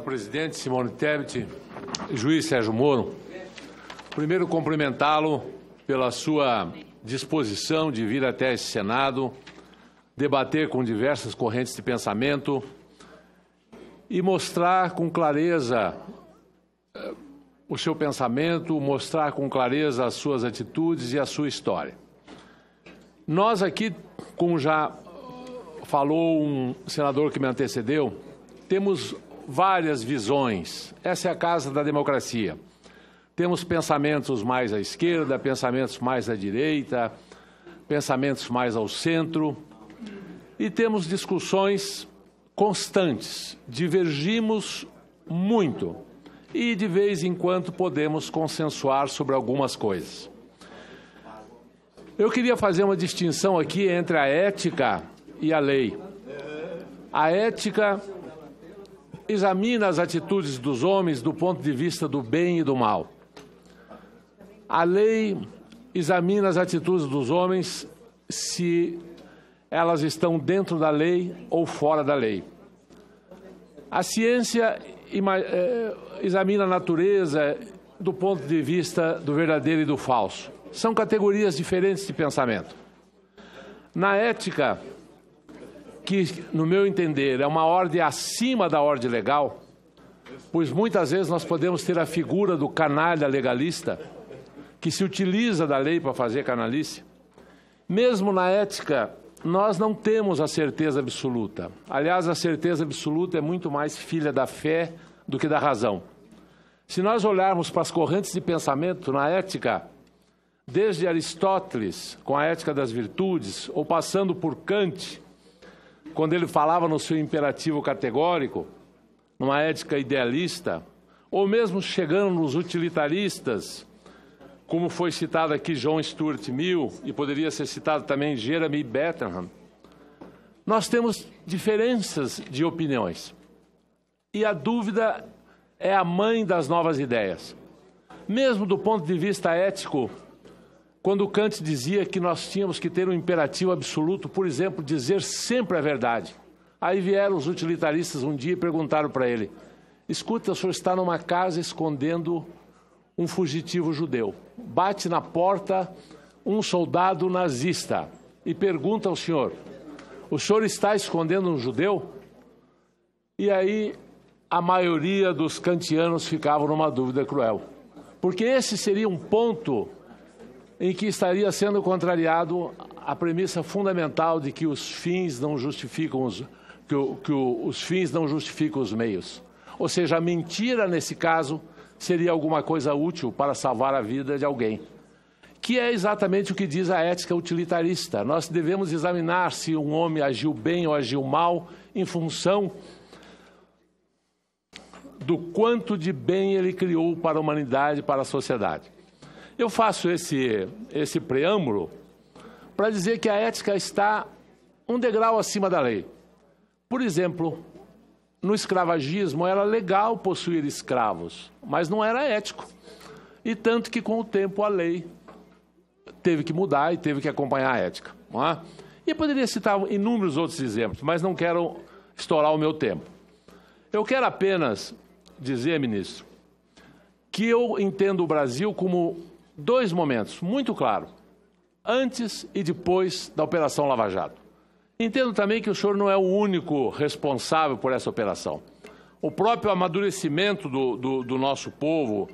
Presidente Simone Tebet, juiz Sérgio Moro, primeiro cumprimentá-lo pela sua disposição de vir até esse Senado, debater com diversas correntes de pensamento e mostrar com clareza o seu pensamento, mostrar com clareza as suas atitudes e a sua história. Nós aqui, como já falou um senador que me antecedeu, temos várias visões. Essa é a casa da democracia. Temos pensamentos mais à esquerda, pensamentos mais à direita, pensamentos mais ao centro e temos discussões constantes. Divergimos muito e de vez em quando podemos consensuar sobre algumas coisas. Eu queria fazer uma distinção aqui entre a ética e a lei. A ética examina as atitudes dos homens do ponto de vista do bem e do mal. A lei examina as atitudes dos homens se elas estão dentro da lei ou fora da lei. A ciência examina a natureza do ponto de vista do verdadeiro e do falso. São categorias diferentes de pensamento. Na ética, que, no meu entender, é uma ordem acima da ordem legal, pois muitas vezes nós podemos ter a figura do canalha legalista, que se utiliza da lei para fazer canalice. Mesmo na ética, nós não temos a certeza absoluta. Aliás, a certeza absoluta é muito mais filha da fé do que da razão. Se nós olharmos para as correntes de pensamento na ética, desde Aristóteles, com a ética das virtudes, ou passando por Kant, quando ele falava no seu imperativo categórico, numa ética idealista, ou mesmo chegando nos utilitaristas, como foi citado aqui John Stuart Mill, e poderia ser citado também Jeremy Bentham, nós temos diferenças de opiniões. E a dúvida é a mãe das novas ideias. Mesmo do ponto de vista ético, quando Kant dizia que nós tínhamos que ter um imperativo absoluto, por exemplo, dizer sempre a verdade. Aí vieram os utilitaristas um dia e perguntaram para ele: escuta, o senhor está numa casa escondendo um fugitivo judeu. Bate na porta um soldado nazista e pergunta ao senhor: o senhor está escondendo um judeu? E aí a maioria dos kantianos ficavam numa dúvida cruel. Porque esse seria um ponto em que estaria sendo contrariado a premissa fundamental de que os fins não justificam os fins não justificam os meios. Ou seja, a mentira, nesse caso, seria alguma coisa útil para salvar a vida de alguém. Que é exatamente o que diz a ética utilitarista. Nós devemos examinar se um homem agiu bem ou agiu mal em função do quanto de bem ele criou para a humanidade, para a sociedade. Eu faço esse preâmbulo para dizer que a ética está um degrau acima da lei. Por exemplo, no escravagismo era legal possuir escravos, mas não era ético. E tanto que com o tempo a lei teve que mudar e teve que acompanhar a ética. Não é? E eu poderia citar inúmeros outros exemplos, mas não quero estourar o meu tempo. Eu quero apenas dizer, ministro, que eu entendo o Brasil como dois momentos, muito claro, antes e depois da Operação Lava Jato. Entendo também que o senhor não é o único responsável por essa operação. O próprio amadurecimento do nosso povo,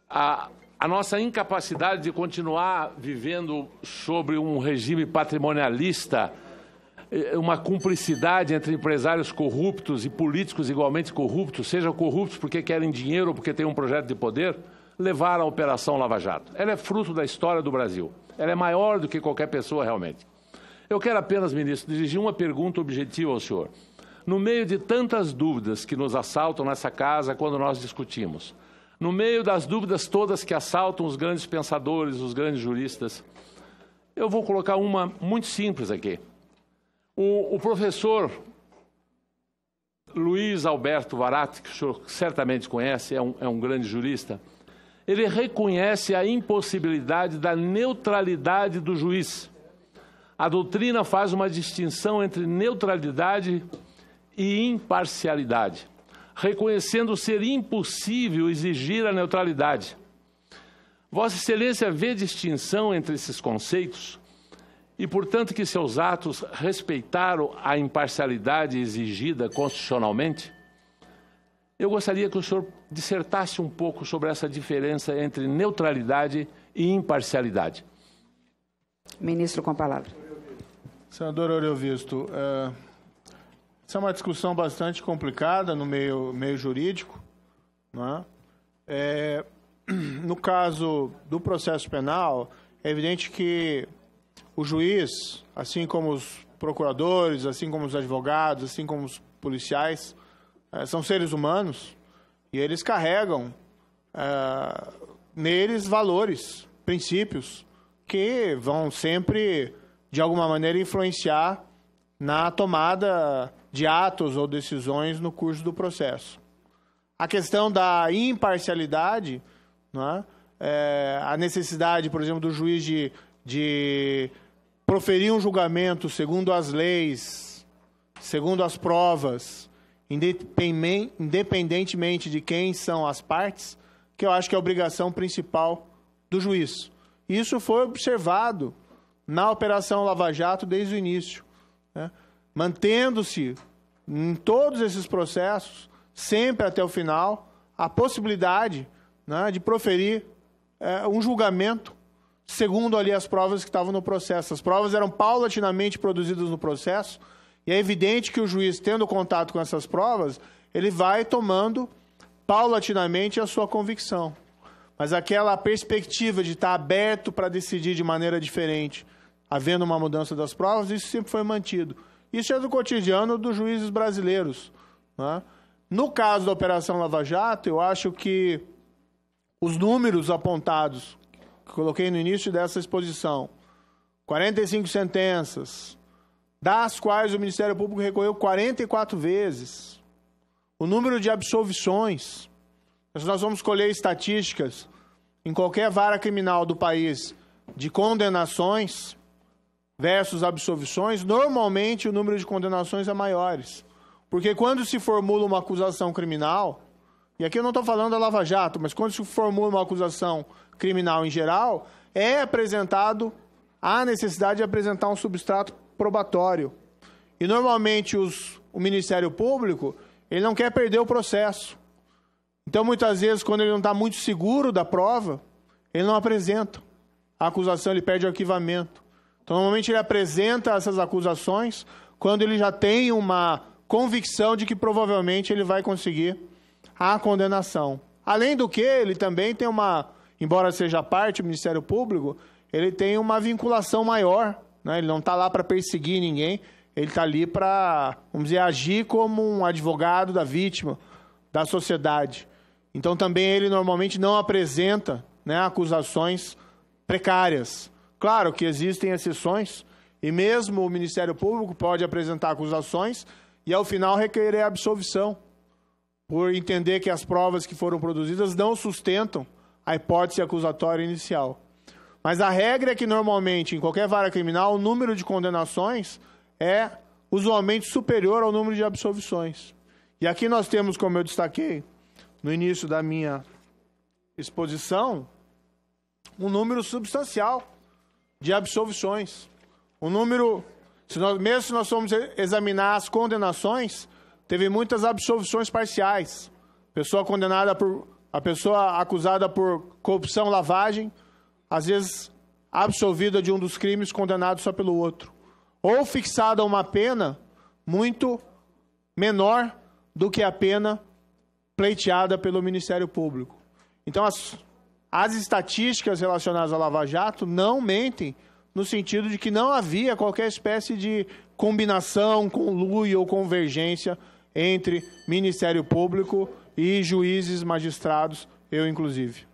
a nossa incapacidade de continuar vivendo sobre um regime patrimonialista, uma cumplicidade entre empresários corruptos e políticos igualmente corruptos, sejam corruptos porque querem dinheiro ou porque têm um projeto de poder, levar à Operação Lava Jato. Ela é fruto da história do Brasil. Ela é maior do que qualquer pessoa realmente. Eu quero apenas, ministro, dirigir uma pergunta objetiva ao senhor. No meio de tantas dúvidas que nos assaltam nessa casa quando nós discutimos, no meio das dúvidas todas que assaltam os grandes pensadores, os grandes juristas, eu vou colocar uma muito simples aqui. O professor Luiz Alberto Varatti, que o senhor certamente conhece, é um grande jurista, ele reconhece a impossibilidade da neutralidade do juiz. A doutrina faz uma distinção entre neutralidade e imparcialidade. reconhecendo ser impossível exigir a neutralidade. Vossa Excelência vê distinção entre esses conceitos e, portanto, que seus atos respeitaram a imparcialidade exigida constitucionalmente? Eu gostaria que o senhor dissertasse um pouco sobre essa diferença entre neutralidade e imparcialidade. Ministro com a palavra. Senador Oriovisto, essa é uma discussão bastante complicada no meio jurídico, não é? No caso do processo penal, é evidente que o juiz, assim como os procuradores, assim como os advogados, assim como os policiais, são seres humanos e eles carregam neles valores, princípios, que vão sempre, de alguma maneira, influenciar na tomada de atos ou decisões no curso do processo. A questão da imparcialidade, não é? A necessidade, por exemplo, do juiz de proferir um julgamento segundo as leis, segundo as provas, independentemente de quem são as partes, que eu acho que é a obrigação principal do juiz. Isso foi observado na Operação Lava Jato desde o início, né? Mantendo-se em todos esses processos, sempre até o final, a possibilidade, né, de proferir um julgamento segundo ali as provas que estavam no processo. As provas eram paulatinamente produzidas no processo e é evidente que o juiz, tendo contato com essas provas, ele vai tomando paulatinamente a sua convicção. Mas aquela perspectiva de estar aberto para decidir de maneira diferente, havendo uma mudança das provas, isso sempre foi mantido. Isso é do cotidiano dos juízes brasileiros, né? No caso da Operação Lava Jato, eu acho que os números apontados, que coloquei no início dessa exposição, 45 sentenças, das quais o Ministério Público recorreu 44 vezes, o número de absolvições, se nós vamos colher estatísticas em qualquer vara criminal do país de condenações versus absolvições, normalmente o número de condenações é maiores. Porque quando se formula uma acusação criminal, e aqui eu não estou falando da Lava Jato, mas quando se formula uma acusação criminal em geral, é apresentado a necessidade de apresentar um substrato probatório. E normalmente o Ministério Público, ele não quer perder o processo. Então, muitas vezes, quando ele não está muito seguro da prova, ele não apresenta a acusação, ele perde o arquivamento. Então, normalmente, ele apresenta essas acusações quando ele já tem uma convicção de que provavelmente ele vai conseguir a condenação. Além do que, ele também tem embora seja parte do Ministério Público, ele tem uma vinculação maior, né? Ele não está lá para perseguir ninguém, ele está ali para, vamos dizer, agir como um advogado da vítima, da sociedade. Então, também ele normalmente não apresenta, né, acusações precárias. Claro que existem exceções, e mesmo o Ministério Público pode apresentar acusações e, ao final, requerer absolvição, por entender que as provas que foram produzidas não sustentam a hipótese acusatória inicial. Mas a regra é que, normalmente, em qualquer vara criminal, o número de condenações é usualmente superior ao número de absolvições. E aqui nós temos, como eu destaquei no início da minha exposição, um número substancial de absolvições. Um número, mesmo se nós formos examinar as condenações, teve muitas absolvições parciais. A pessoa acusada por corrupção, lavagem, às vezes absolvida de um dos crimes, condenado só pelo outro. Ou fixada uma pena muito menor do que a pena pleiteada pelo Ministério Público. Então, as estatísticas relacionadas à Lava Jato não mentem no sentido de que não havia qualquer espécie de combinação, conluio ou convergência entre Ministério Público e juízes, magistrados, eu inclusive.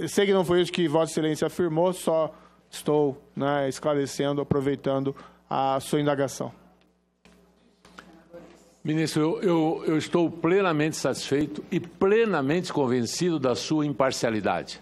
Sei que não foi isso que Vossa Excelência afirmou, só estou, né, esclarecendo, aproveitando a sua indagação. Ministro, eu estou plenamente satisfeito e plenamente convencido da sua imparcialidade.